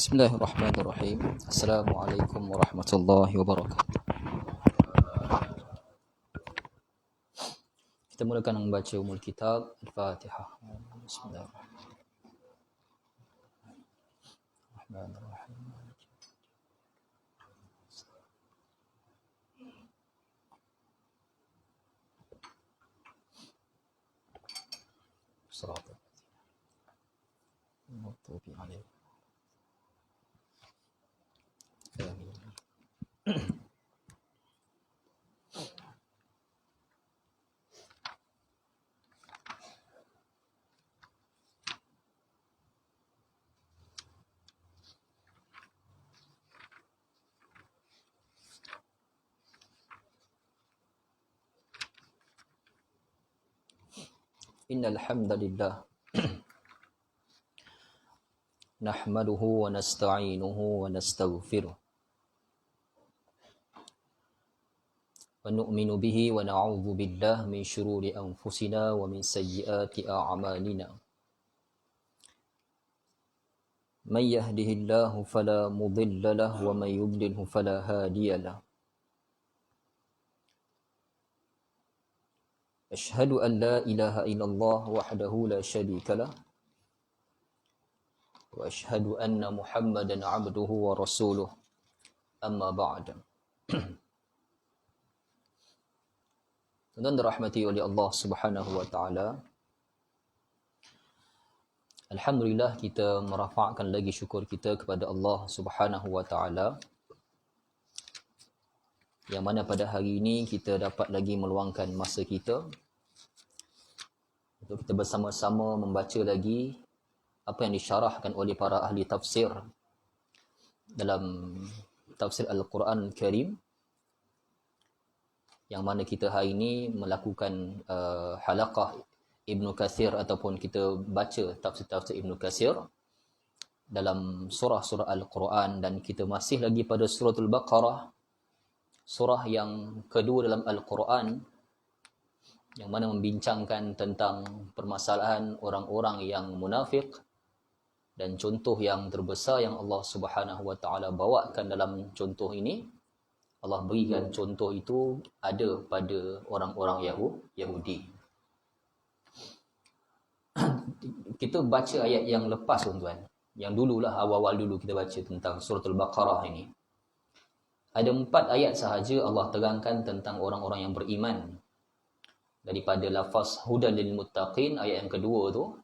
Bismillahirrahmanirrahim. Assalamualaikum warahmatullahi wabarakatuh. Kita mulakan membaca umul kitab Al-Fatihah. Bismillahirrahmanirrahim. Shiratal maghdubi alaihim. Innal hamdalillah nahmaduhu wa nasta'inuhu wa nastaghfiruh wa nu'minu bihi wa na'udzu billahi min shururi anfusina wa min sayyiati a'malina. Man yahdihillahu fala mudilla lahu wa man yudlilhu fala hadiya lahu. Asyhadu an la ilaha illallah wahdahu la syarika lah wa asyhadu anna Muhammadan abduhu wa rasuluh. Amma ba'd. Dan dirahmati oleh Allah Subhanahu wa taala. Alhamdulillah, kita merafakkan lagi syukur kita kepada Allah Subhanahu wa taala, yang mana pada hari ini kita dapat lagi meluangkan masa kita untuk kita bersama-sama membaca lagi apa yang disyarahkan oleh para ahli tafsir dalam tafsir Al-Quran Al-Karim, yang mana kita hari ini melakukan halaqah Ibnu Katsir ataupun kita baca tafsir-tafsir Ibnu Katsir dalam surah-surah Al-Quran, dan kita masih lagi pada suratul Baqarah, surah yang kedua dalam Al-Quran, yang mana membincangkan tentang permasalahan orang-orang yang munafik, dan contoh yang terbesar yang Allah Subhanahu wa taala bawakan dalam contoh ini, Allah berikan contoh itu ada pada orang-orang Yahudi. Kita baca ayat yang lepas, tuan-tuan, yang dululah, awal-awal dulu kita baca tentang suratul Baqarah ini. Ada 4 ayat sahaja Allah terangkan tentang orang-orang yang beriman. Daripada lafaz hudan lil muttaqin, ayat yang kedua tu,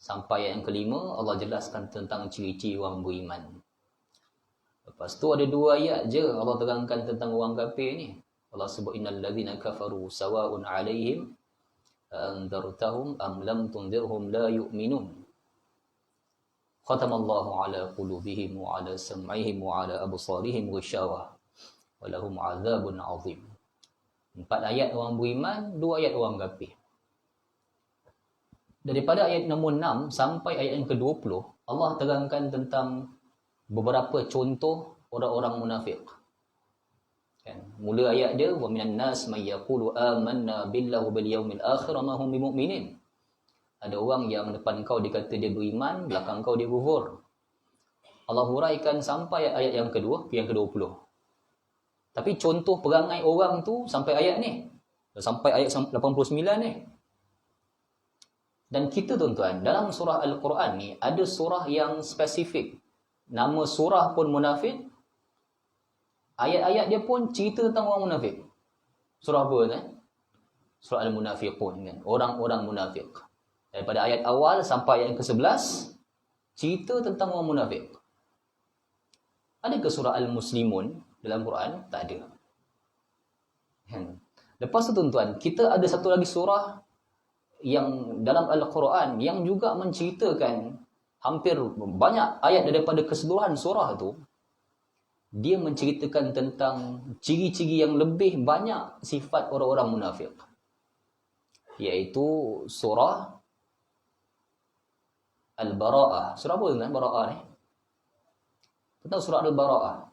sampai ayat yang kelima, Allah jelaskan tentang ciri-ciri orang beriman. Lepas tu ada 2 ayat je Allah terangkan tentang orang kafir ni. Allah sebut innal ladzina kafaru sawa'un 'alaihim anzartahum am lam tunzirhum la yu'minun. Khatamallahu 'ala qulubihim wa 'ala sam'ihim wa 'ala absarihim ghisyawah wa lahum 'adzabun 'adzim. 4 ayat orang beriman, 2 ayat orang kafir. Daripada ayat nombor 6 sampai ayat yang ke-20, Allah terangkan tentang beberapa contoh orang-orang munafik. Kan? Mula ayat dia, wa minan nas may yaqulu amanna billahi wal yawmil akhir wa ma hum bimu'minin. Ada orang yang depan kau dia kata dia beriman, belakang kau dia kufur. Allah huraikan sampai ayat yang kedua, yang ke-20. Tapi contoh perangai orang tu sampai ayat ni, sampai ayat 89 ni. Dan kita, tuan-tuan, dalam surah Al-Quran ni ada surah yang spesifik. Nama surah pun munafik. Ayat-ayat dia pun cerita tentang orang munafik. Surah apa kan? Surah Al-Munafiqun kan? Orang-orang munafik. Daripada ayat awal sampai ayat ke-11, cerita tentang orang munafik. Adakah surah Al-Muslimun dalam Quran? Tak ada. Lepas tu, tuan-tuan, kita ada satu lagi surah yang dalam Al-Quran yang juga menceritakan hampir banyak ayat daripada keseluruhan surah tu, dia menceritakan tentang ciri-ciri yang lebih banyak sifat orang-orang munafik, iaitu surah Al-Bara'ah. Surah apa dengan Bara'ah ni? Tentang surah Al-Bara'ah.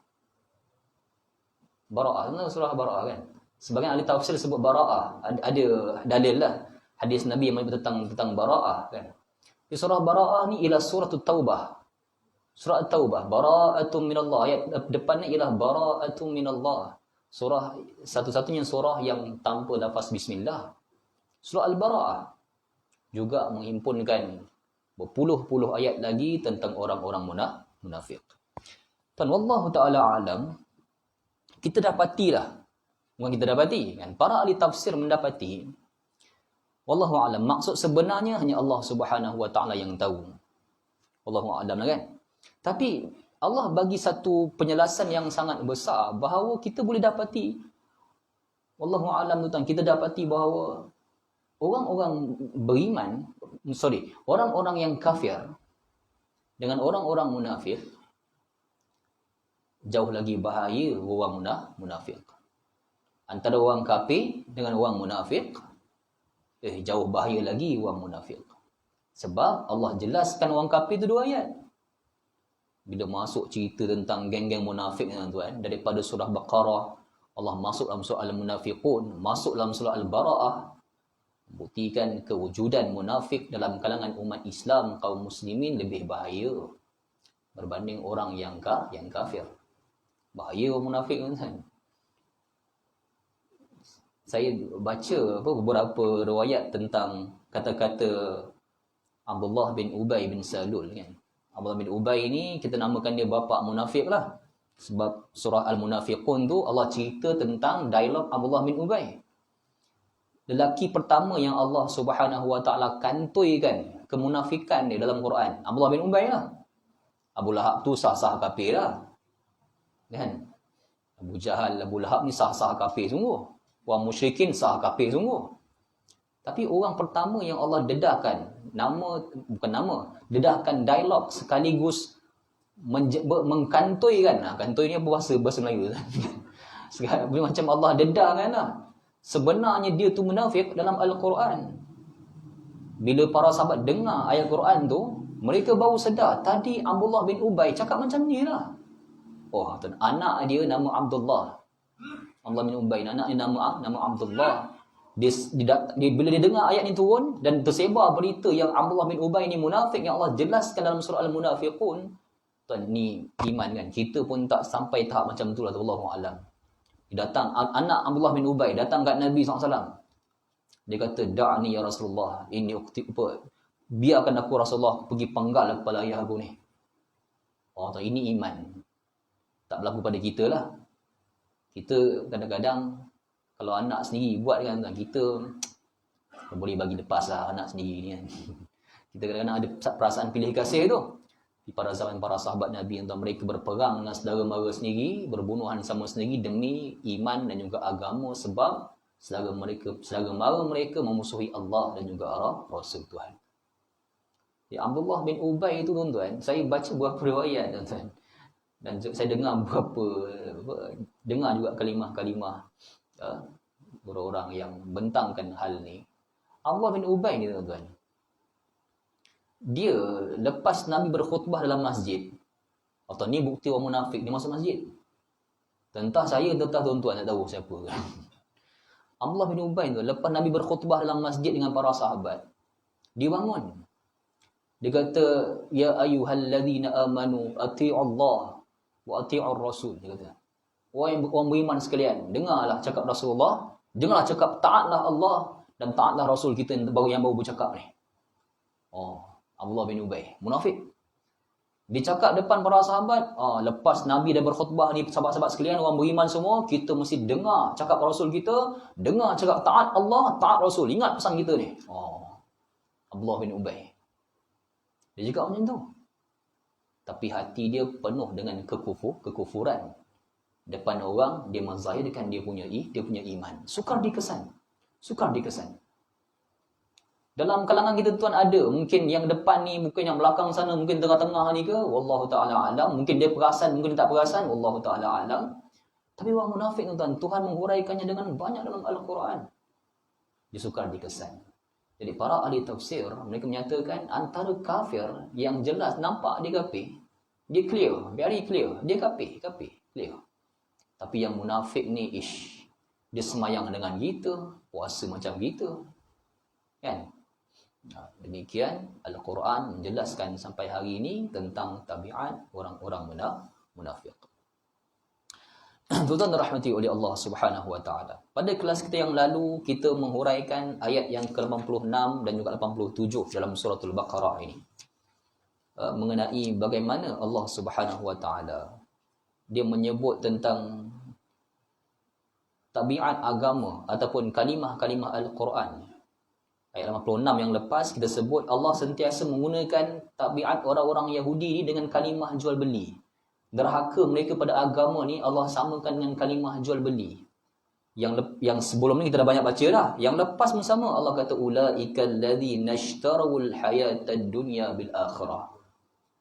Bara'ah, tentang surah Bara'ah kan? Sebagian ahli tafsir sebut Bara'ah, ada dalil lah, hadis Nabi yang menyebut tentang Bara'ah kan. Di surah Bara'ah ni ialah surah Taubah. Surah At-Taubah, bara'atun minallah. Ayat depannya ialah bara'atun minallah. Surah satu-satunya surah yang tanpa lafaz bismillah. Surah Al-Bara'ah juga menghimpunkan berpuluh-puluh ayat lagi tentang orang-orang munafik. Dan wallahu taala alam, kita dapatilah, bukan kita dapati kan, para ahli tafsir mendapati, wallahu alam, maksud sebenarnya hanya Allah Subhanahu wa taala yang tahu. Wallahu alam lah kan. Tapi Allah bagi satu penjelasan yang sangat besar bahawa kita boleh dapati, wallahu alam tuan, kita dapati bahawa orang-orang beriman, orang-orang yang kafir dengan orang-orang munafik, jauh lagi bahaya orang munafik. Antara orang kafir dengan orang munafik, jauh bahaya lagi orang munafik. Sebab Allah jelaskan orang kafir itu 2 ayat. Bila masuk cerita tentang geng-geng munafik, tuan-tuan, daripada surah Baqarah, Allah masuk dalam surah Al-Munafiqun, masuk dalam surah Al-Bara'ah, buktikan kewujudan munafik dalam kalangan umat Islam, kaum muslimin lebih bahaya berbanding orang yang kafir. Bahaya orang munafik kan. Saya baca beberapa riwayat tentang kata-kata Abdullah bin Ubay bin Salul kan. Abdullah bin Ubay ni kita namakan dia bapa munafik lah. Sebab surah Al-Munafiqun tu Allah cerita tentang dialog Abdullah bin Ubay. Lelaki pertama yang Allah Subhanahu wa taala kantuikan kemunafikan dia dalam Quran, Abdullah bin Ubay lah. Abu Lahab tu sah-sah kafir lah. Kan? Abu Jahal, Abu Lahab ni sah-sah kafir sungguh. Orang musyrikin sah kafir sungguh. Tapi orang pertama yang Allah dedahkan dedahkan dialog sekaligus mengkantuikan. Kantoi ni bahasa Melayu. Macam Allah dedahkan lah. Sebenarnya dia tu munafik dalam Al-Quran. Bila para sahabat dengar ayat Quran tu, mereka baru sedar, tadi Abdullah bin Ubay cakap macam ni lah. Oh, anak dia nama Abdullah. Abdullah bin Ubay, anak dia nama Abdullah. Bila dia dengar ayat ni turun dan tersebar berita yang Abdullah bin Ubay ni munafik yang Allah jelaskan dalam surah Al-Munafiqun, tuan, ni iman kan. Kita pun tak sampai tahap macam tu lah, wallahu alam. Datang anak Abdullah bin Ubay datang kat Nabi SAW. Dia kata, da'ni ya Rasulullah, ini biarkan aku Rasulullah pergi penggal kepala ayah aku ni. Oh, tuan, ini iman. Tak berlaku pada kita lah. Kita kadang-kadang kalau anak sendiri buat kan, kita boleh bagi lepas lah anak sendiri ni kan. Kita kadang-kadang ada perasaan pilih kasih tu. Di pada zaman para sahabat Nabi, mereka berperang dengan saudara mara sendiri, berbunuhan sama sendiri demi iman dan juga agama, sebab saudara mara mereka memusuhi Allah dan juga Rasul Tuhan. Abdullah bin Ubay itu, tuan-tuan, saya baca beberapa riwayat, tuan-tuan, dan saya dengar juga kalimah-kalimah orang-orang yang bentangkan hal ni. Abdullah bin Ubay ni, tuan-tuan, dia lepas Nabi berkhutbah dalam masjid, atau ni bukti orang munafik, dia masuk masjid. Entah saya, entah tuan-tuan tak tahu siapa kan. Abdullah bin Ubay tu lepas Nabi berkhutbah dalam masjid dengan para sahabat, dia bangun. Dia kata, ya ayyuhalladzina amanu ati'u Allah wa ati'ur rasul. Dia kata, orang beriman sekalian, dengarlah cakap Rasulullah, dengarlah cakap, taatlah Allah dan taatlah Rasul kita yang baru bercakap ni. Oh, Abdullah bin Ubay, munafik. Dia cakap depan para sahabat, lepas Nabi dah berkhutbah ni, sahabat-sahabat sekalian, orang beriman semua, kita mesti dengar cakap Rasul kita, dengar cakap taat Allah, taat Rasul. Ingat pesan kita ni. Abdullah bin Ubay. Dia cakap macam tu. Tapi hati dia penuh dengan kekufuran. Depan orang, dia menzahirkan dia punya iman. Sukar dikesan. Dalam kalangan kita, tuan, ada mungkin yang depan ni, mungkin yang belakang sana, mungkin tengah-tengah ni ke, wallahu ta'ala alam. Mungkin dia perasan, mungkin dia tak perasan, wallahu ta'ala alam. Tapi orang munafik, tuan, Tuhan menghuraikannya dengan banyak dalam Al-Quran. Dia sukar dikesan. Jadi para ahli tafsir, mereka menyatakan antara kafir yang jelas nampak dia kafir, dia clear, very clear, dia kafir, clear. Tapi yang munafik ni, dia semayang dengan kita, puasa macam kita, kan? Demikian Al-Quran menjelaskan sampai hari ini tentang tabiat orang-orang munafik. Tuan-tuan dirahmati oleh Allah Subhanahu wa taala. Pada kelas kita yang lalu kita menghuraikan ayat yang ke-86 dan juga 87 dalam suratul Baqarah ini. Mengenai bagaimana Allah Subhanahu wa taala dia menyebut tentang tabiat agama ataupun kalimah-kalimah Al-Quran. Ayat 86 yang lepas kita sebut Allah sentiasa menggunakan tabiat orang-orang Yahudi dengan kalimah jual beli. Derhaka mereka pada agama ni Allah samakan dengan kalimah jual beli. Yang sebelum ni kita dah banyak baca dah. Yang lepas pun sama, Allah kata ulaikal ladzina ishtarawul hayatad dunya bil akhirah.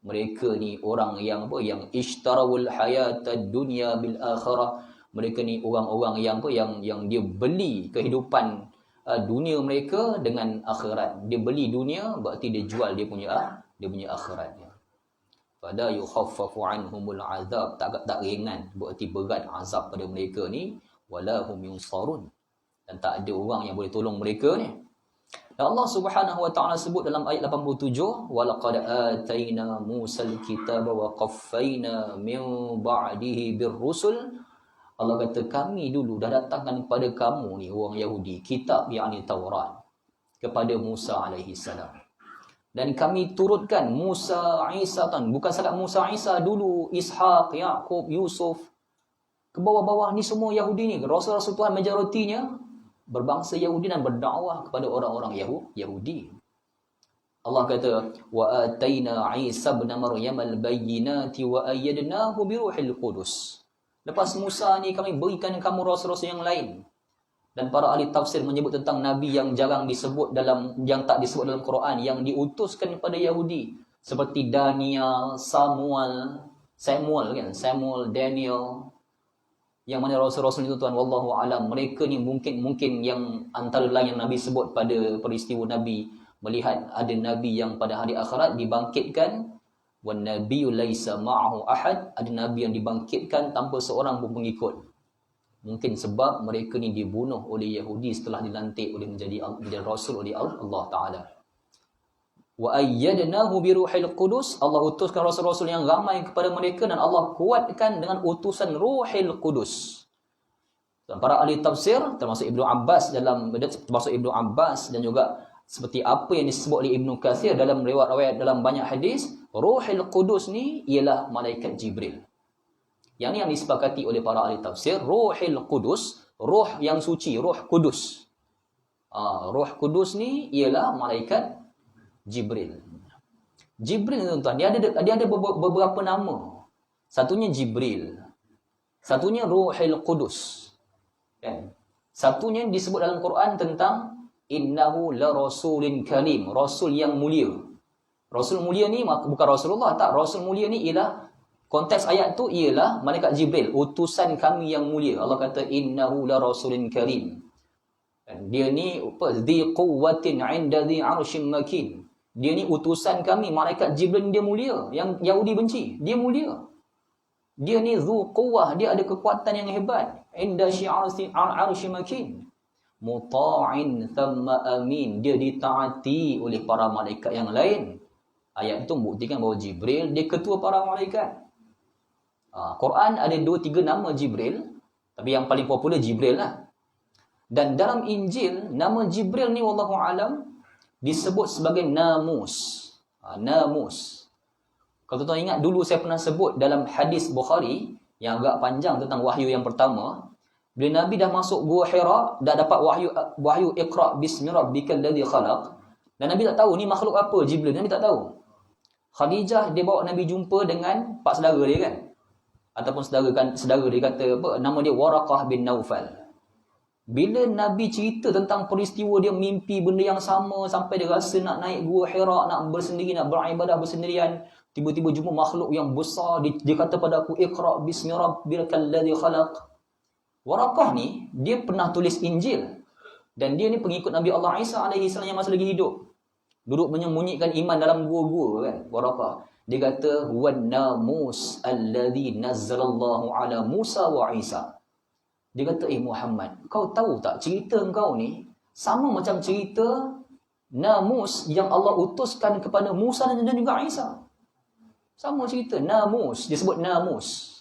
Mereka ni orang yang apa? Yang ishtarawul hayatad dunya bil akhirah. Mereka ni orang-orang yang apa? Yang dia beli kehidupan dunia mereka dengan akhirat. Dia beli dunia berarti dia jual dia punya akhiratnya. Fala yukhaffafu anhumul azab, tak ringan, berarti berat azab pada mereka ni, wala hum yunsarun, dan tak ada orang yang boleh tolong mereka ni. Dan Allah Subhanahu wa taala sebut dalam ayat 87, walaqad ataina Musal kitaba wa qaffayna min ba'dihi birrusul. Allah kata kami dulu dah datangkan kepada kamu ni orang Yahudi kitab yakni Taurat kepada Musa alaihi salam. Dan kami turutkan Musa, Isa, bukan sahaja Musa, Isa dulu, Ishaq, Yaqub, Yusuf. Ke bawah-bawah ni semua Yahudi ni. Rasul-rasul Tuhan majoritinya berbangsa Yahudi dan berdakwah kepada orang-orang Yahudi. Allah kata, wa ataina Isa ibn Maryam al-bayyinati wa ayyadnahu bi ruhil qudus. Lepas Musa ni kami berikan kamu rasul-rasul yang lain. Dan para ahli tafsir menyebut tentang nabi yang jarang disebut yang tak disebut dalam Quran, yang diutuskan kepada Yahudi, seperti Daniel, Samuel, Daniel. Yang mana rasul-rasul itu tuan, wallahu alam, mereka ni mungkin yang antara lain yang Nabi sebut pada peristiwa Nabi melihat ada nabi yang pada hari akhirat dibangkitkan. Wan nabiyyu laisa ma'ahu ahad, ada nabi yang dibangkitkan tanpa seorang pun pengikut. Mungkin sebab mereka ni dibunuh oleh Yahudi setelah dilantik oleh menjadi rasul oleh Allah Taala. Wa ayyadnahu bi ruhil qudus, Allah utuskan rasul-rasul yang ramai kepada mereka dan Allah kuatkan dengan utusan Ruhil Qudus. Dan para ahli tafsir termasuk Ibnu Abbas dan juga seperti apa yang disebut oleh Ibnu Katsir dalam riwayat-riwayat dalam banyak hadis, Ruhil Qudus ni ialah malaikat Jibril. Yang ni yang disepakati oleh para ahli tafsir, Ruhil Qudus, roh yang suci, roh kudus. Roh kudus ni ialah malaikat Jibril. Jibril ni tuan-tuan, dia ada beberapa nama. Satunya Jibril, satunya Ruhil Qudus. Kan? Satunya disebut dalam Quran tentang innahu la rasulin karim, rasul yang mulia. Rasul mulia ni bukan Rasulullah, tak. Rasul mulia ni ialah, konteks ayat tu ialah malaikat Jibril, utusan kami yang mulia. Allah kata innahu la rasulin karim. Dia ni dhi quwwatin 'inda dhi 'arsyin makin. Dia ni utusan kami, malaikat Jibril dia mulia, yang Yahudi benci. Dia mulia. Dia ni dhu quwwah, dia ada kekuatan yang hebat. 'Inda arsyin makin. Muta'in thumma amin, dia ditaati oleh para malaikat yang lain. Ayat itu membuktikan bahawa Jibril dia ketua para malaikat. Quran ada 2-3 nama Jibril, tapi yang paling popular Jibril lah. Dan dalam Injil nama Jibril ni wallahu alam disebut sebagai Namus. Namus. Kalau tuan-tuan ingat dulu saya pernah sebut dalam hadis Bukhari yang agak panjang tentang wahyu yang pertama. Bila Nabi dah masuk Gua Hira, dah dapat wahyu Iqra bismi rabbikal ladzi khalaq. Dan Nabi tak tahu ni makhluk apa Jibril, Nabi tak tahu. Khadijah dia bawa Nabi jumpa dengan pak saudara dia kan. Ataupun saudara dia kata apa, nama dia Waraqah bin Naufal. Bila Nabi cerita tentang peristiwa dia mimpi benda yang sama sampai dia rasa nak naik Gua Hira, nak bersendiri, nak beribadah bersendirian, tiba-tiba jumpa makhluk yang besar, dia kata pada aku Iqra bismi rabbikal ladzi khalaq. Waraqah ni, dia pernah tulis Injil. Dan dia ni pengikut Nabi Allah Isa alaihi salam yang masih lagi hidup. Duduk menyembunyikan iman dalam gua-gua kan, Waraqah. Dia kata, wan namus alladhi nazzalallahu ala Musa wa Isa. Dia kata, Muhammad, kau tahu tak cerita kau ni sama macam cerita Namus yang Allah utuskan kepada Musa dan juga Isa. Sama cerita, namus, dia sebut namus.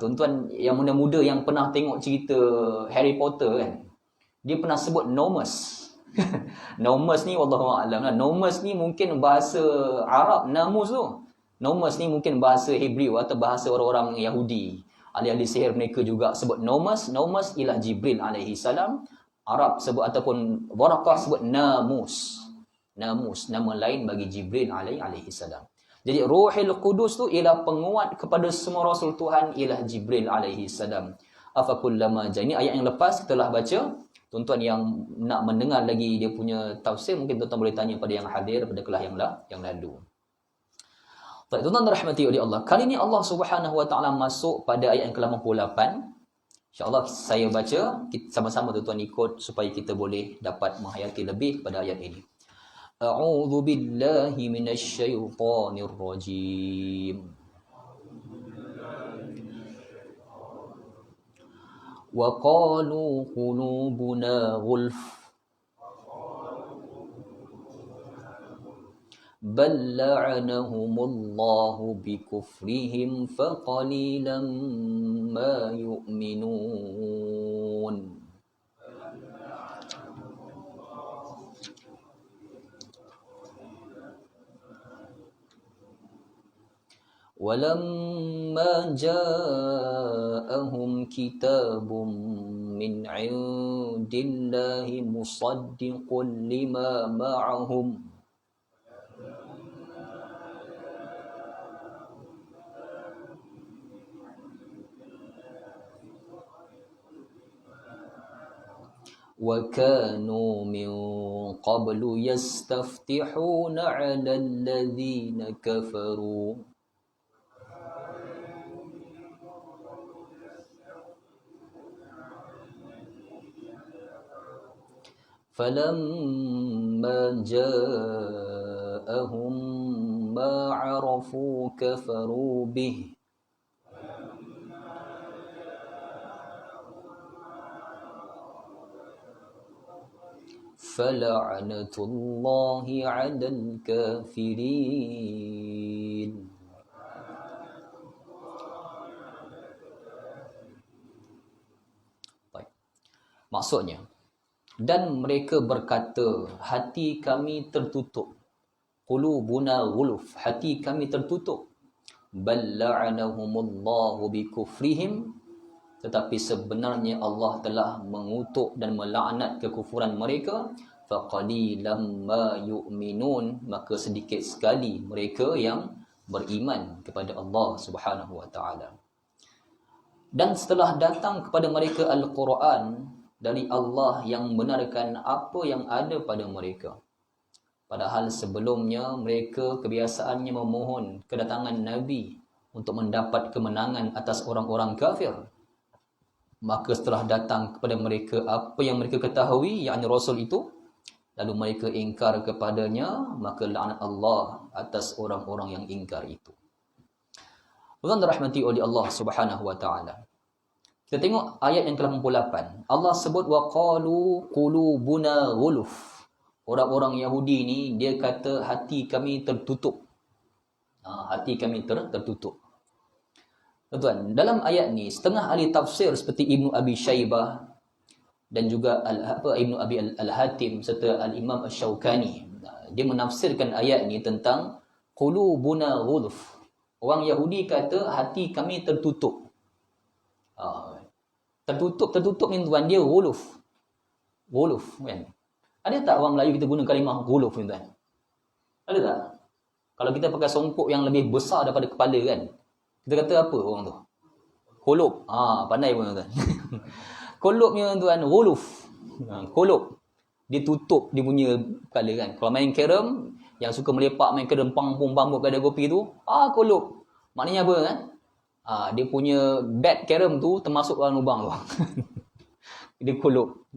Tuan-tuan yang muda-muda yang pernah tengok cerita Harry Potter kan, dia pernah sebut Nomus. Nomus ni wallahu a'lam lah. Nomus ni mungkin bahasa Arab, namus tu. Nomus ni mungkin bahasa Hebrew atau bahasa orang-orang Yahudi. Ahli-ahli sihir mereka juga sebut Nomus. Nomus ialah Jibril alaihi salam. Arab sebut ataupun Waraqah sebut namus. Namus, nama lain bagi Jibril alaihi salam. Jadi Ruhul Qudus tu ialah penguat kepada semua Rasul Tuhan, ialah Jibril alaihi salam. Afakullama ini ayat yang lepas kita telah baca. Tuan-tuan yang nak mendengar lagi dia punya tafsir, mungkin tuan-tuan boleh tanya pada yang hadir pada kelas yang lalu. Baik, tuan-tuan dirahmati oleh Allah. Kali ini Allah Subhanahu Wa Taala masuk pada ayat yang ke-88. InsyaAllah saya baca, kita sama-sama tuan-tuan ikut supaya kita boleh dapat menghayati lebih pada ayat ini. A'udzu billahi minasy syaithanir rajim. Wa qalu qulubuna ghulf bal la'anahumullahu bikufrihim faqalilan ma yu'minun. وَلَمَّا جَاءَهُمْ كِتَابٌ مِّنْ عِندِ اللَّهِ مُصَدِّقٌ لِمَا مَعَهُمْ وَكَانُوا مِنْ قَبْلُ يَسْتَفْتِحُونَ عَلَى الَّذِينَ كَفَرُوا فَلَمَّا جَاءَهُمْ مَا عَرَفُوا كَفَرُوا بِهِ فَلَعْنَةُ اللَّهِ عَلَى الْكَافِرِينَ. Baik. Maksudnya, dan mereka berkata, hati kami tertutup. Qulubuna ghuluf, hati kami tertutup. Bal la'anahumullahu bikufrihim, tetapi sebenarnya Allah telah mengutuk dan melaknat kekufuran mereka. Faqalilam ma yu'minun, maka sedikit sekali mereka yang beriman kepada Allah Subhanahu wa taala. Dan setelah datang kepada mereka Al-Quran dari Allah yang membenarkan apa yang ada pada mereka, padahal sebelumnya mereka kebiasaannya memohon kedatangan Nabi untuk mendapat kemenangan atas orang-orang kafir, maka setelah datang kepada mereka apa yang mereka ketahui, yakni Rasul itu, lalu mereka ingkar kepadanya, maka laknat Allah atas orang-orang yang ingkar itu. Tuan dirahmati oleh Allah Subhanahu wa taala. Kita tengok ayat yang ke-88. Allah sebut wa qalu qulubuna ghuluf. Orang-orang Yahudi ni dia kata hati kami tertutup. Hati kami tertutup. Tuan, dalam ayat ni setengah ahli tafsir seperti Ibnu Abi Syaibah dan juga Ibnu Abi Al-Hatim serta Al-Imam Asy-Syaukani, dia menafsirkan ayat ni tentang qulubuna ghuluf. Orang Yahudi kata hati kami tertutup. Tertutup ni tuan, dia ghuluf kan. Ada tak orang Melayu kita guna kalimah ghuluf ni tuan? Ada tak? Kalau kita pakai songkok yang lebih besar daripada kepala kan, kita kata apa orang tu? Kolop. Pandai pun tuan. Kolopnya tuan ghuluf. Kolop. Dia tutup dia punya kepala kan. Kalau main carom, yang suka melepak main carom pang-pung bambuk kedai kopi tu, kolop. Maknanya apa kan? Dia punya bat carom tu termasuk dalam lubang tu. Dia kolop.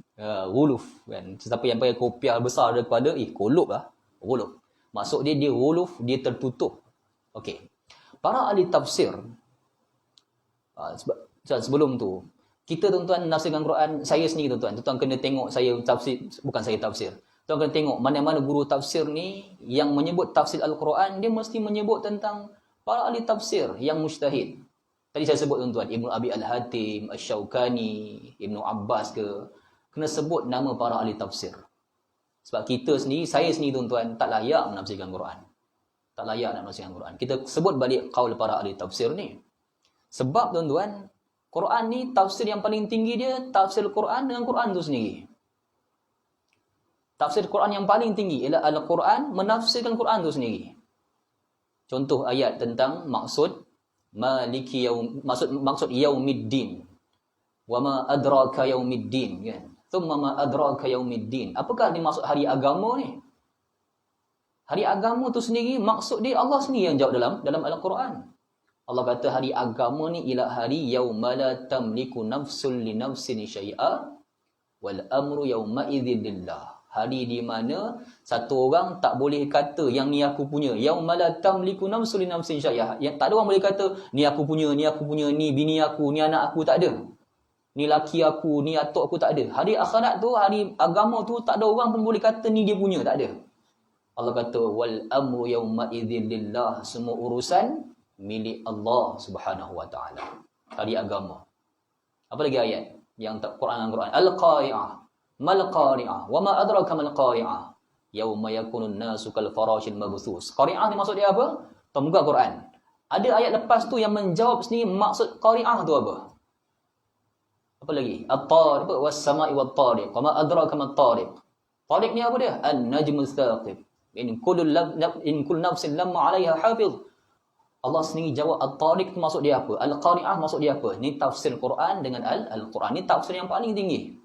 Ghuluf kan. Siapa yang pakai kopiah besar daripada kolop lah. Ghuluf. Maksud dia ghuluf, dia tertutup. Okey. Para ahli tafsir sebelum tu, kita tuan-tuan menafsirkan Quran, saya sendiri tuan-tuan kena tengok saya tafsir, bukan saya tafsir. Tuan kena tengok mana-mana guru tafsir ni yang menyebut tafsir Al-Quran, dia mesti menyebut tentang para ahli tafsir yang mujtahid. Tadi saya sebut tuan-tuan, Ibnu Abi Al-Hatim, Asy-Syaukani, Ibnu Abbas ke, kena sebut nama para ahli tafsir. Sebab kita sendiri, saya sendiri tuan-tuan, tak layak menafsirkan Quran. Tak layak nak menafsirkan Quran. Kita sebut balik qaul para ahli tafsir ni. Sebab tuan-tuan, Quran ni tafsir yang paling tinggi dia, tafsir Quran dengan Quran tu sendiri. Tafsir Quran yang paling tinggi ialah Al-Quran menafsirkan Quran tu sendiri. Contoh ayat tentang maksud maliki yaum, maksud yaumiddin. Wa ma adraka yaumiddin, kan? Thumma ma adraka yaumiddin. Apakah dimaksud hari agama ni? Hari agama tu sendiri maksud dia Allah sendiri yang jawab dalam Al-Quran. Allah kata hari agama ni ialah hari yauma la tamliku nafsun li nafsin syai'a wal amru yauma idzin lillah. Hari di mana satu orang tak boleh kata yang ni aku punya. Yauma la tamliku nafsun li nafsin syai'a. Yang tak ada orang boleh kata ni aku punya, ni bini aku, ni anak aku, tak ada. Ni laki aku, ni atuk aku, tak ada. Hari akhirat tu, hari agama tu tak ada orang pun boleh kata ni dia punya, tak ada. Allah kata wal amru yauma idzin lillah, semua urusan milik Allah Subhanahu wa taala. Hari agama. Apa lagi ayat yang Quran Al-Qari'ah. Mal qari'ah wa ma adraka mal qari'ah yauma yakunun nasu kal farashil mabthus. Qari'ah ni maksud dia apa? Pembuka Quran. Ada ayat lepas tu yang menjawab sendiri maksud qari'ah tu apa? Apa lagi? At-tariq was sama'i wat tariq. Wa ma adraka mat tariq. Tariq ni apa dia? An-najmu tsaqib. In kullu nafsin lamma 'alaiha hafiz. Allah sendiri jawab at-tariq tu maksud dia apa? Al-qari'ah maksud dia apa? Ni tafsir Quran dengan Al-Quran. Ni tafsir yang paling tinggi.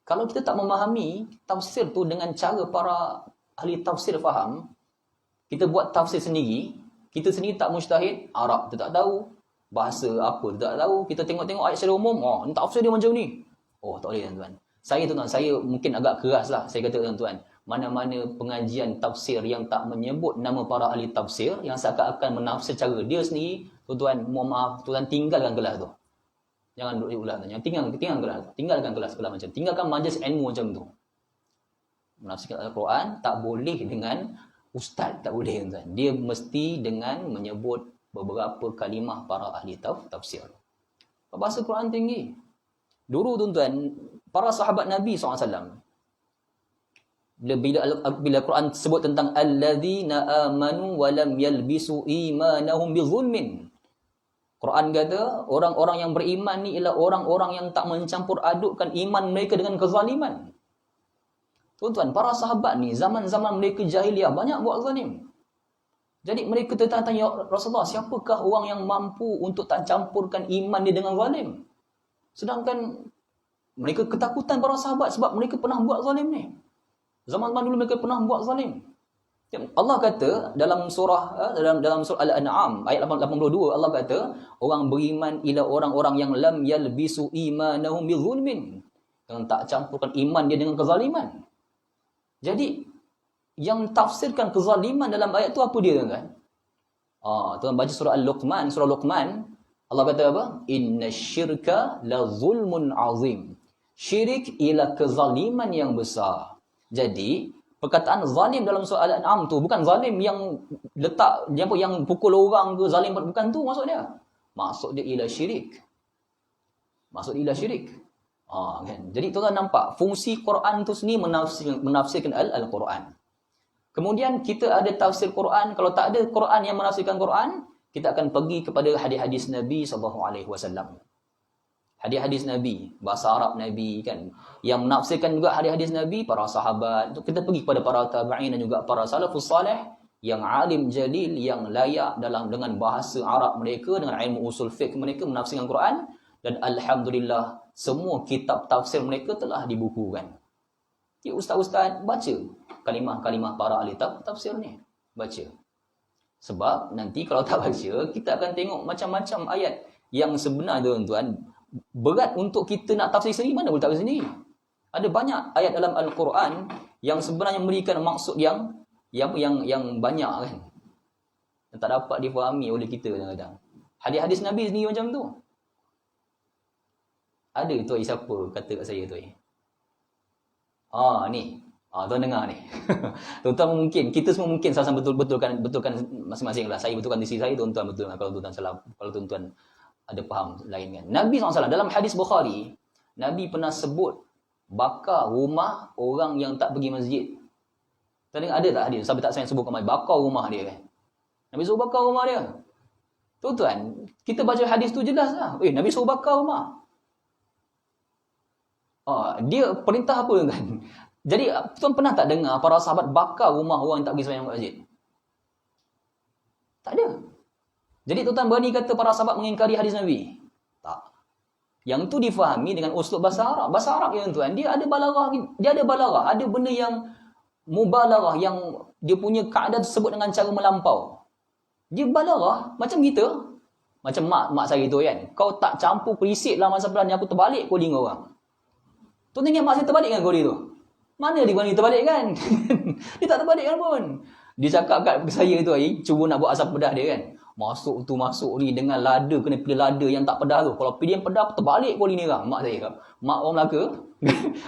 Kalau kita tak memahami tafsir tu dengan cara para ahli tafsir faham, kita buat tafsir sendiri, kita sendiri tak mujtahid, Arab kita tak tahu, bahasa apa kita tak tahu, kita tengok-tengok ayat secara umum, oh, ni tafsir dia macam ni. Oh, tak boleh tuan-tuan. Saya mungkin agak keras lah, saya kata tuan-tuan, mana-mana pengajian tafsir yang tak menyebut nama para ahli tafsir, yang seakan-akan menafsir cara dia sendiri, tuan-tuan, mohon maaf, tuan tinggalkan kelas tu. Jangan duduk diulang. Yang tinggalkan kelas macam tu. Tinggalkan majlis ilmu macam tu. Menafsirkan Al-Quran tak boleh dengan ustaz, tak boleh tuan. Dia mesti dengan menyebut beberapa kalimah para ahli tafsir. Bahasa Quran tinggi. Dulu tuan-tuan, para sahabat Nabi SAW, bila Quran sebut tentang alladzina amanu wa lam yalbisu imanahum bizulmin. Quran kata, orang-orang yang beriman ni ialah orang-orang yang tak mencampur adukkan iman mereka dengan kezaliman. Tuan-tuan, para sahabat ni, zaman-zaman mereka jahiliah, banyak buat zalim. Jadi mereka tanya, ya Rasulullah, siapakah orang yang mampu untuk tak campurkan iman dia dengan zalim? Sedangkan mereka ketakutan para sahabat sebab mereka pernah buat zalim ni. Zaman-zaman dulu mereka pernah buat zalim. Allah kata dalam surah Al-An'am ayat 82, Allah kata orang beriman ialah orang-orang yang lam yalbisu imanahum bizulmin, yang tak campurkan iman dia dengan kezaliman. Jadi yang tafsirkan kezaliman dalam ayat tu apa dia tuan? Tuan baca surah Al-Luqman, Allah kata apa? Innasyirka la zulmun azim. Syirik ialah kezaliman yang besar. Jadi perkataan zalim dalam surah Al-An'am tu bukan zalim yang letak yang pukul orang ke, zalim bukan tu maksud dia. Maksud dia ialah syirik. Kan? Jadi tuan-tuan nampak fungsi Quran tu sendiri menafsirkan Al-Quran. Kemudian kita ada tafsir Quran, kalau tak ada Quran yang menafsirkan Quran, kita akan pergi kepada hadis-hadis Nabi SAW. Hadis-hadis Nabi, bahasa Arab Nabi kan, yang menafsirkan juga hadis-hadis Nabi, para sahabat. Kita pergi kepada para tabi'in dan juga para salafus salih yang alim jalil, yang layak dengan bahasa Arab mereka, dengan ilmu usul fiqh mereka menafsirkan Quran. Dan alhamdulillah semua kitab tafsir mereka telah dibukukan. Ya, ustaz-ustaz baca kalimah-kalimah para ahli tafsir ni, baca. Sebab nanti kalau tak baca, kita akan tengok macam-macam ayat yang sebenar tuan-tuan, berat untuk kita nak tafsir sendiri, mana boleh tafsir sendiri. Ada banyak ayat dalam Al-Quran yang sebenarnya memberikan maksud yang banyak kan, yang tak dapat difahami oleh kita kadang-kadang. Hadis-hadis Nabi sendiri macam tu. Ada tu siapa kata kat saya tu. Ni. Tuan dengar ni. Tuan-tuan mungkin, kita semua mungkin sama-sama betulkan masing-masing lah. Saya betulkan diri saya, tuan-tuan betul kalau tuan-tuan salah, kalau tuan-tuan ada faham lain kan. Nabi SAW dalam hadis Bukhari, Nabi pernah sebut bakar rumah orang yang tak pergi masjid. Tuan dengar ada tak hadis? Sampai tak saya sebut kemai bakar rumah dia kan. Nabi suruh bakar rumah dia. Tuan-tuan, kita baca hadis tu jelas lah. Nabi suruh bakar rumah. Dia perintah apa kan? Jadi, tuan pernah tak dengar para sahabat bakar rumah orang yang tak pergi sembahyang masjid? Tak ada. Jadi, tuan berani kata para sahabat mengingkari hadis Nabi? Tak. Yang tu difahami dengan uslub bahasa Arab. Bahasa Arab ya tuan, dia ada balarah, ada benda yang mubalarah, yang dia punya kaedah tersebut dengan cara melampau. Dia balarah macam kita. Macam mak saya tu kan. Kau tak campur perisik lah masa sebelah ni, aku terbalik kau lima orang. Tuan ingat mak saya terbalik kan kau dia tu? Mana dia berani terbalik kan? Dia tak terbalik kan pun. Dia cakap kat saya tu, cuba nak buat asap pedas dia kan. Masuk ni dengan lada, kena pilih lada yang tak pedas tu. Kalau pilih yang pedas, terbalik kau ni orang. Mak saya kat. Mak orang Melaka.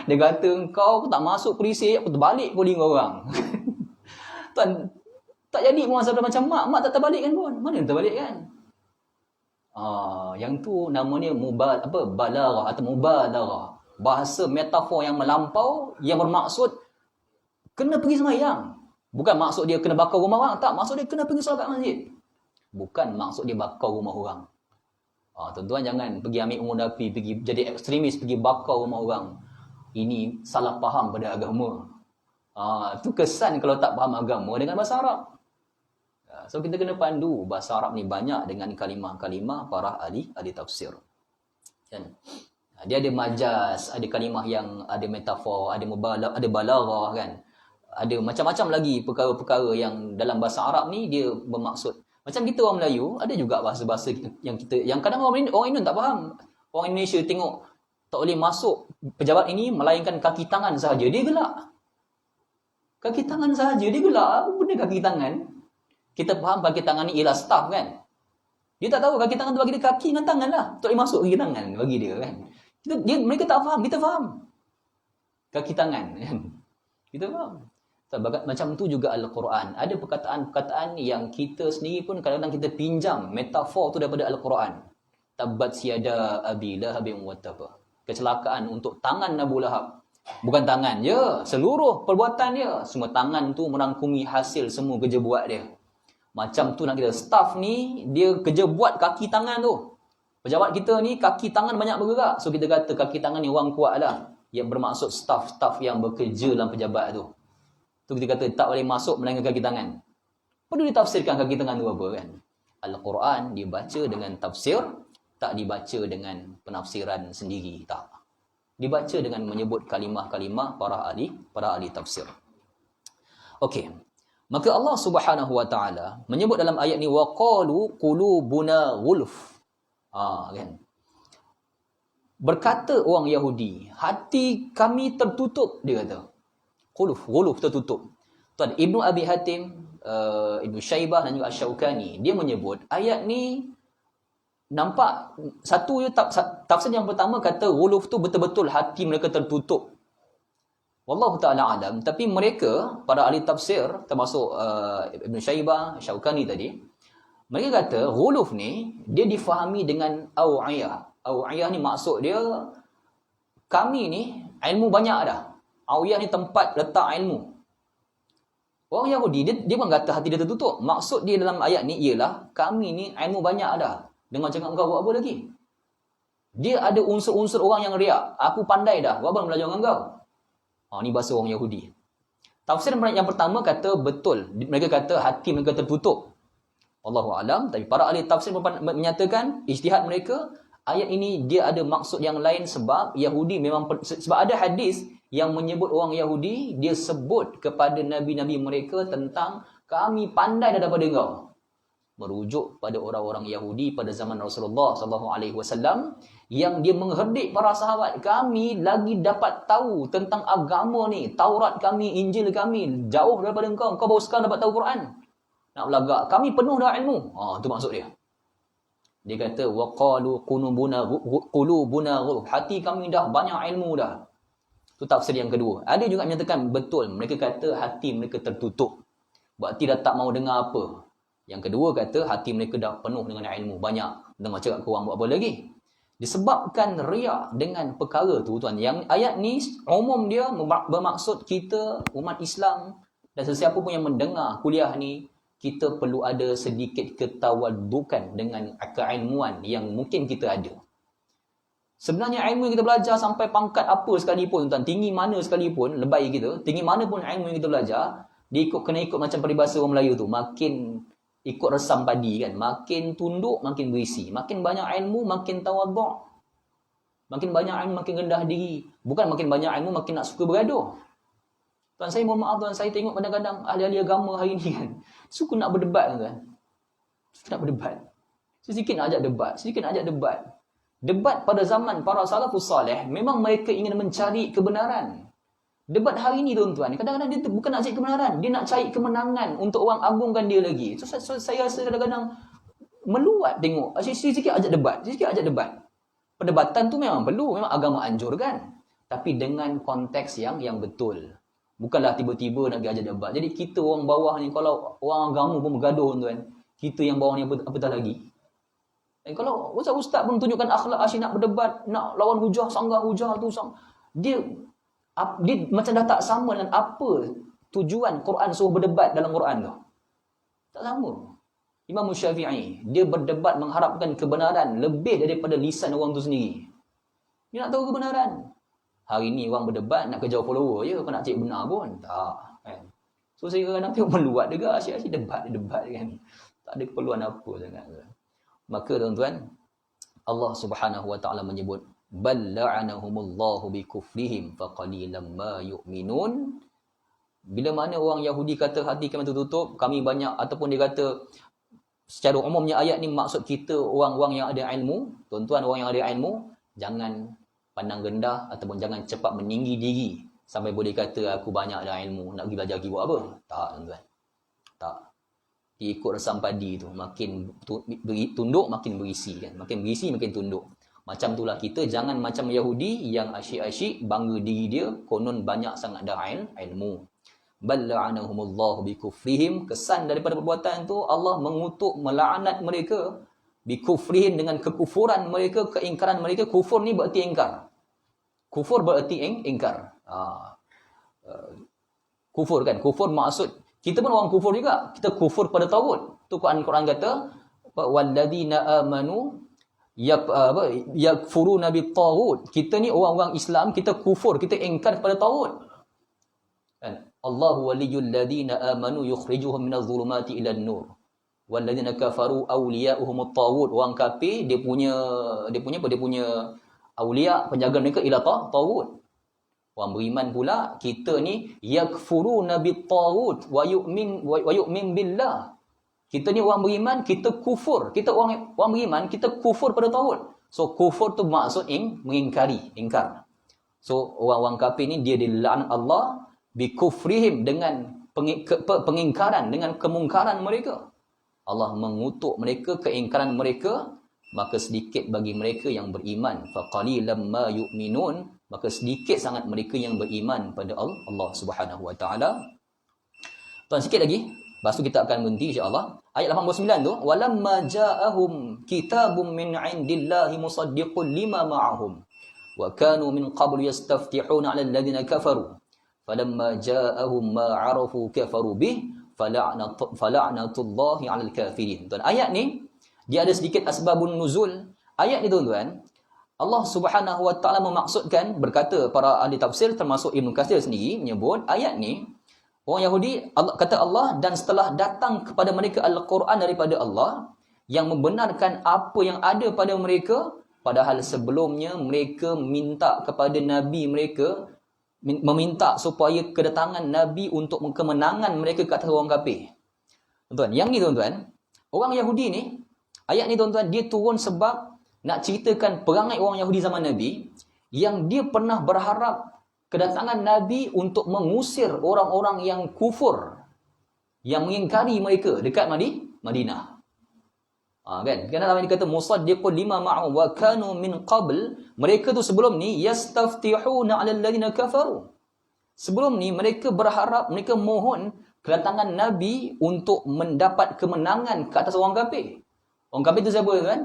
Dia kata, kau tak masuk perisik, aku terbalik kau ni orang. Tuan, tak jadi pun asap pedas macam mak. Mak tak terbalik kan pun. Mana dia terbalik kan? Yang tu namanya balarah atau mubalarah. Bahasa metafor yang melampau, yang bermaksud kena pergi sembahyang. Bukan maksud dia kena bakar rumah orang. Tak, maksud dia kena pergi solat kat masjid. Bukan maksud dia bakar rumah orang. Tuan-tuan jangan pergi ambil umur dapi, pergi jadi ekstremis, pergi bakar rumah orang. Ini salah faham pada agama. Tu kesan kalau tak faham agama dengan bahasa Arab. So kita kena pandu bahasa Arab ni banyak dengan kalimah-kalimah para ahli tafsir. Kan? Dia ada majaz, ada kalimah yang ada metafor, ada balarah kan. Ada macam-macam lagi perkara-perkara yang dalam bahasa Arab ni dia bermaksud. Macam kita orang Melayu, ada juga bahasa-bahasa yang kadang orang Indonesia tak faham. Orang Indonesia tengok tak boleh masuk pejabat ini melainkan kaki tangan sahaja, dia gelak. Kaki tangan sahaja, dia gelak. Apa benda kaki tangan? Kita faham kaki tangan ni ialah staff kan. Dia tak tahu kaki tangan tu bagi dia kaki dengan tangan lah. Tak boleh masuk kaki tangan bagi dia kan. Mereka tak faham, kita faham. Kaki tangan. Kita faham. Macam tu juga Al-Quran. Ada perkataan-perkataan yang kita sendiri pun kadang-kadang kita pinjam metafor tu daripada Al-Quran. Tabbat siyada abi lahabin wa tab. Kecelakaan untuk tangan Abu Lahab. Bukan tangan je, seluruh perbuatan dia. Semua tangan tu merangkumi hasil semua kerja buat dia. Macam tu nak kita. Staff ni, dia kerja buat kaki tangan tu. Pejabat kita ni kaki tangan banyak bergerak. So kita kata kaki tangan ni orang kuat lah. Yang bermaksud staff yang bekerja dalam pejabat tu. Tu kita kata tak boleh masuk melainkan kaki tangan. Perlu ditafsirkan kaki tangan tu apa kan? Al-Quran dibaca dengan tafsir, tak dibaca dengan penafsiran sendiri. Tak. Dibaca dengan menyebut kalimah-kalimah para ahli tafsir. Okey. Maka Allah Subhanahu wa taala menyebut dalam ayat ni waqalu qulubuna ghulf. Kan. Berkata orang Yahudi, hati kami tertutup, dia kata. Ghuluf tertutup. Tuan Ibnu Abi Hatim, Ibnu Syaibah dan juga Asy-Syaukani, dia menyebut ayat ni nampak satu tafsir yang pertama kata ghuluf tu betul-betul hati mereka tertutup. Wallahu taala alam, tapi mereka para ahli tafsir termasuk Ibnu Syaibah, Syaukani tadi, mereka kata ghuluf ni dia difahami dengan awiyah. Awiyah ni maksud dia kami ni ilmu banyak dah. Awiyah ni tempat letak ilmu. Orang Yahudi dia pun kata hati dia tertutup. Maksud dia dalam ayat ni ialah kami ni ilmu banyak dah. Dengar cakap kau buat apa lagi? Dia ada unsur-unsur orang yang riak. Aku pandai dah. Buat apa belajar dengan kau? Ni bahasa orang Yahudi. Tafsir yang pertama kata betul. Mereka kata hati mereka tertutup. Wallahu alam. Tapi para ahli tafsir menyatakan ijtihad mereka ayat ini dia ada maksud yang lain sebab Yahudi memang sebab ada hadis yang menyebut orang Yahudi dia sebut kepada nabi-nabi mereka tentang kami pandai daripada engkau. Merujuk pada orang-orang Yahudi pada zaman Rasulullah SAW yang dia mengherdik para sahabat, kami lagi dapat tahu tentang agama ni, Taurat kami, Injil kami jauh daripada engkau. Kau baru sekarang dapat tahu Quran. Nak belagak, kami penuh dah ilmu. Itu maksud dia. Dia kata waqalu qulubuna ghulf, hati kami dah banyak ilmu dah. Itu tafsir yang kedua. Ada juga menyatakan betul, mereka kata hati mereka tertutup, berarti dah tak mau dengar apa. Yang kedua kata hati mereka dah penuh dengan ilmu, banyak dengar cakap korang buat apa lagi. Disebabkan riak dengan perkara tu tuan. Yang ayat ni umum dia bermaksud kita umat Islam dan sesiapa pun yang mendengar kuliah ni, kita perlu ada sedikit ketawadukan dengan keilmuan yang mungkin kita ada. Sebenarnya ilmu yang kita belajar sampai pangkat apa sekalipun tuan, tinggi mana sekalipun, lebay kita, tinggi mana pun ilmu yang kita belajar, dia kena ikut macam peribahasa orang Melayu tu, makin ikut resam padi kan, makin tunduk makin berisi, makin banyak ilmu makin tawaduk, makin banyak ilmu makin rendah diri, bukan makin banyak ilmu makin nak suka bergaduh. Tuan, saya mohon maaf tuan, saya tengok kadang-kadang ahli-ahli agama hari ni kan, suka nak berdebat tuan, suka nak berdebat, sedikit nak ajak debat. Debat pada zaman para salafus salih, memang mereka ingin mencari kebenaran. Debat hari ni tuan-tuan, kadang-kadang dia bukan nak cari kebenaran, dia nak cari kemenangan untuk orang agungkan dia lagi. So, saya rasa kadang-kadang meluat tengok, sikit-sikit ajak debat. Perdebatan tu memang perlu, memang agama anjurkan. Tapi dengan konteks yang betul. Bukanlah tiba-tiba nak ajak debat. Jadi kita orang bawah ni, kalau orang agama pun bergaduh tuan, kita yang bawah ni apatah lagi. Dan kalau ustaz pun tunjukkan akhlak asyik nak berdebat, nak lawan hujah, sanggah hujah tu, dia macam dah tak sama dengan apa tujuan Quran suruh berdebat dalam Quran tu. Tak sama. Imam Syafi'i, dia berdebat mengharapkan kebenaran lebih daripada lisan orang tu sendiri. Dia nak tahu kebenaran. Hari ni orang berdebat nak kejar follower je, bukan nak cek benar pun. Tak. Kan? So saya kadang tengok meluat juga, asyik-asyik debat kan. Tak ada keperluan apa sangat. Maka tuan-tuan, Allah Subhanahu wa taala menyebut bal la'anahumullahu bikufrihim faqalilan ma yu'minun. Bila mana orang Yahudi kata hati kami tertutup, kami banyak, ataupun dia kata secara umumnya ayat ni maksud kita orang-orang yang ada ilmu. Tuan-tuan, orang yang ada ilmu jangan pandang rendah ataupun jangan cepat meninggi diri sampai boleh kata aku banyak ada ilmu, nak pergi belajar lagi buat apa? Tak tuan-tuan. Tak. Ikut resam padi tu, makin tunduk makin berisi kan, makin berisi makin tunduk. Macam itulah kita, jangan macam Yahudi yang asyik-asyik bangga diri dia konon banyak sangat dah ilmu. Bal la'anahumullahu bikufrihim, kesan daripada perbuatan tu Allah mengutuk, melaknat mereka bikufrihim, dengan kekufuran mereka, keingkaran mereka. Kufur ni berarti ingkar. Kufur berarti ingkar. Kufur kan, kufur maksud kita pun orang kufur juga. Kita kufur pada tagut. Tu Quran kata walladzina amanu yakfuruna bit-taghut. Kita ni orang-orang Islam, kita kufur, kita ingkar pada tagut. Kan? Allahu waliyyul ladzina amanu yukhrijuhum minadh-dhulumati ilan nur. Walladzina kafaru awliya'uhumut taghut. Orang kafir dia punya awliya, penjaga mereka ila taghut. Orang beriman pula, kita ni yakfuruna bit-taghut wa yu'min billah. Kita ni orang beriman, kita kufur. Kita orang beriman, kita kufur pada taghut. So kufur tu maksud mengingkari, ingkar. So orang-orang kafir ni dia dilaknat Allah bikufrihim, dengan pengingkaran, dengan kemungkaran mereka. Allah mengutuk mereka, keingkaran mereka. Maka sedikit bagi mereka yang beriman. Faqalilan ma yu'minun, maka sedikit sangat mereka yang beriman pada Allah Subhanahu wa taala. Tuan, sikit lagi, lepas tu kita akan berhenti insya-Allah. Ayat 89 tu, walamma ja'ahum kitabun min 'indillahi musaddiqun lima ma'ahum wa kanu min qablu yastaftihuna 'ala alladhina kafaru falamma ja'ahum ma 'arafu kafaru bih fala'natullahi 'alal kafirin. Tuan, ayat ni dia ada sedikit asbabun nuzul. Ayat ni tuan-tuan, Allah Subhanahu wa taala memaksudkan, berkata para ahli tafsir termasuk Ibn Katsir sendiri menyebut ayat ni, orang Yahudi, kata Allah, dan setelah datang kepada mereka Al-Quran daripada Allah yang membenarkan apa yang ada pada mereka, padahal sebelumnya mereka minta kepada Nabi mereka, meminta supaya kedatangan Nabi untuk kemenangan mereka ke atas orang kafir. Tuan-tuan, yang ni tuan-tuan, orang Yahudi ni, ayat ni tuan-tuan, dia turun sebab nak ceritakan perangai orang Yahudi zaman Nabi yang dia pernah berharap kedatangan Nabi untuk mengusir orang-orang yang kufur, yang mengingkari mereka dekat Madinah. Kan? Kerana dalam ini kata musaddiqun lima ma'u wa kanu min qabl, mereka tu sebelum ni yastaftihuna 'alal ladzina kafaru. Sebelum ni mereka berharap, mereka mohon kedatangan Nabi untuk mendapat kemenangan ke atas orang kafir. Orang kafir tu siapa kan?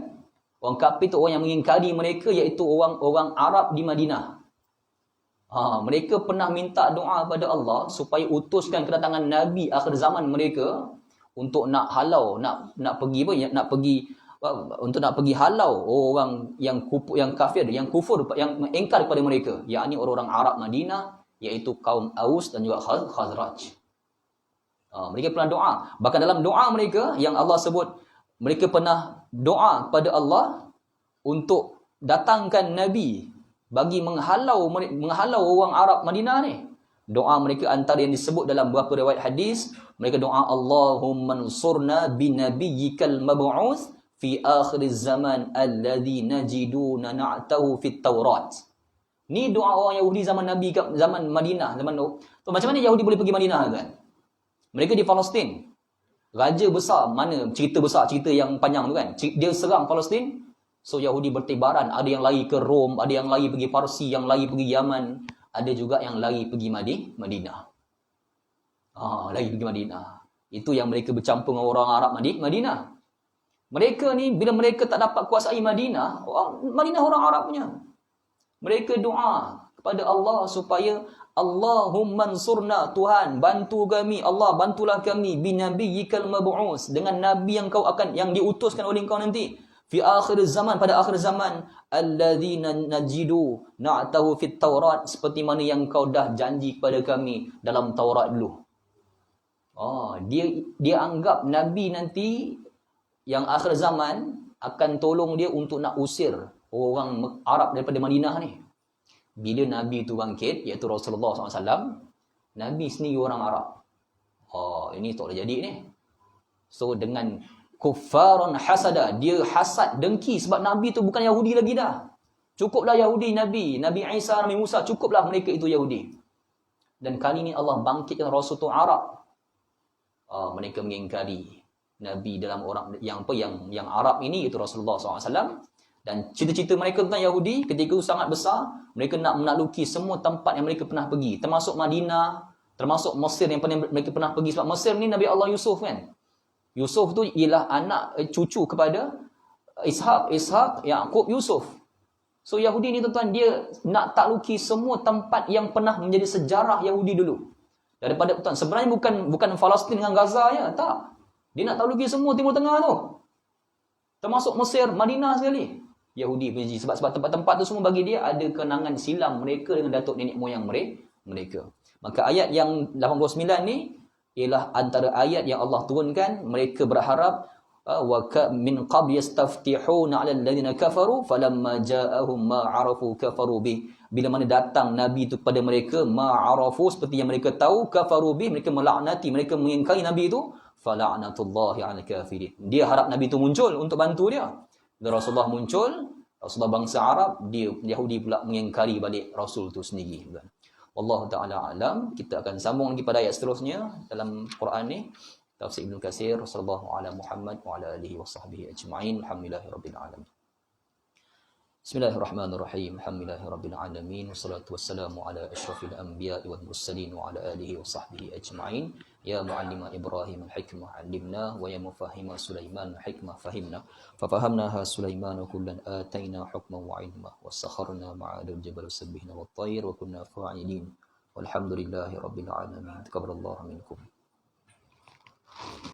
Orang kafir tu orang yang mengingkari mereka, iaitu orang Arab di Madinah. Mereka pernah minta doa pada Allah supaya utuskan kedatangan Nabi akhir zaman mereka untuk nak halau, nak pergi untuk nak pergi halau orang yang kafir, yang kufur, yang mengingkar kepada mereka, yakni orang-orang Arab Madinah, iaitu kaum Aus dan juga Khazraj. Mereka pernah doa. Bahkan dalam doa mereka yang Allah sebut, mereka pernah doa kepada Allah untuk datangkan Nabi bagi menghalau orang Arab Madinah ni. Doa mereka antara yang disebut dalam beberapa riwayat hadis, mereka doa Allahumma ansurna binabiyyikal mab'uts fi akhiriz zaman alladhi najiduna na'tahu fit Taurat. Ni doa orang Yahudi zaman Nabi, zaman Madinah, so, macam mana Yahudi boleh pergi Madinah kan? Mereka di Palestin. Raja besar, cerita yang panjang tu kan. Dia serang Palestin. So Yahudi bertebaran, ada yang lari ke Rom, ada yang lari pergi Parsi, yang lari pergi Yaman, ada juga yang lari pergi Madinah. Lari pergi Madinah. Itu yang mereka bercampur dengan orang Arab Madinah. Mereka ni bila mereka tak dapat kuasai Madinah orang Arab punya. Mereka doa kepada Allah supaya Allahumma ansurna, Tuhan bantu kami, Allah bantulah kami binabiyyikal mab'uts, dengan nabi yang diutuskan oleh engkau nanti. Fi akhir zaman, pada akhir zaman, alladzina najidu na'tahu fit Taurat, seperti mana yang kau dah janji kepada kami dalam Taurat dulu. Dia anggap Nabi nanti yang akhir zaman akan tolong dia untuk nak usir orang Arab daripada Madinah ni. Bila Nabi tu bangkit, iaitu Rasulullah SAW, Nabi sendiri orang Arab. Ini tak boleh jadi ni. So dengan kuffaran hasada, dia hasad, dengki sebab Nabi tu bukan Yahudi lagi dah. Cukuplah Yahudi Nabi Isa, Nabi Musa, cukuplah mereka itu Yahudi. Dan kali ni Allah bangkitkan Rasul tu Arab. Mereka mengingkari Nabi dalam orang yang Arab ini, iaitu Rasulullah SAW. Dan cita-cita mereka tentang Yahudi ketika itu sangat besar. Mereka nak menakluki semua tempat yang mereka pernah pergi, termasuk Madinah, termasuk Mesir yang mereka pernah pergi. Sebab Mesir ni Nabi Allah Yusuf kan. Yusuf tu ialah anak cucu kepada Ishaq, Yaqub, Yusuf. So Yahudi ni tuan-tuan, dia nak takluki semua tempat yang pernah menjadi sejarah Yahudi dulu. Daripada tuan, sebenarnya bukan Palestin dengan Gaza ya, tak. Dia nak takluki semua Timur Tengah tu. Termasuk Mesir, Madinah sekali. Yahudi punya, sebab tempat-tempat tu semua bagi dia ada kenangan silam mereka dengan datuk nenek moyang mereka. Maka ayat yang 89 ni ialah antara ayat yang Allah turunkan. Mereka berharap wa min qabl yastaftihuna 'ala alladhina kafaru falamma ja'ahum ma 'arafu kafaru bih. Bila mana datang Nabi itu kepada mereka, ma 'arafu, seperti yang mereka tahu, kafaru bih, mereka melaknati, mereka mengingkari Nabi itu, fala'natullahi 'alal kafirin. Dia harap Nabi itu muncul untuk bantu dia. Bila Rasulullah muncul, Rasulullah bangsa Arab, dia Yahudi pula mengingkari balik Rasul itu sendiri. Wallahu ta'ala alam. Kita akan sambung lagi pada ayat seterusnya dalam Quran ni. Tafsir Ibn Katsir. Sallallahu ala Muhammad wa ala alihi wa sahbihi ajma'in. Alhamdulillahirabbil alamin. Bismillahirrahmanirrahim. Alhamdulillahirabbil alamin. Wassalatu wassalamu ala asyrafil anbiya'i wal mursalin wa ala alihi wa sahbihi ajma'in. Ya muallima Ibrahim al-hikmah 'allimna wa ya mufahhima Sulaiman al-hikmah fahimna. Fafahamnaha Sulaiman kullan atayna hukman wa 'ilma wasakharna ma'al jabal sabbihna wat tayr wa kunna fa'ilin. Walhamdulillahirabbil alamin. Taqabbalallahu minkum.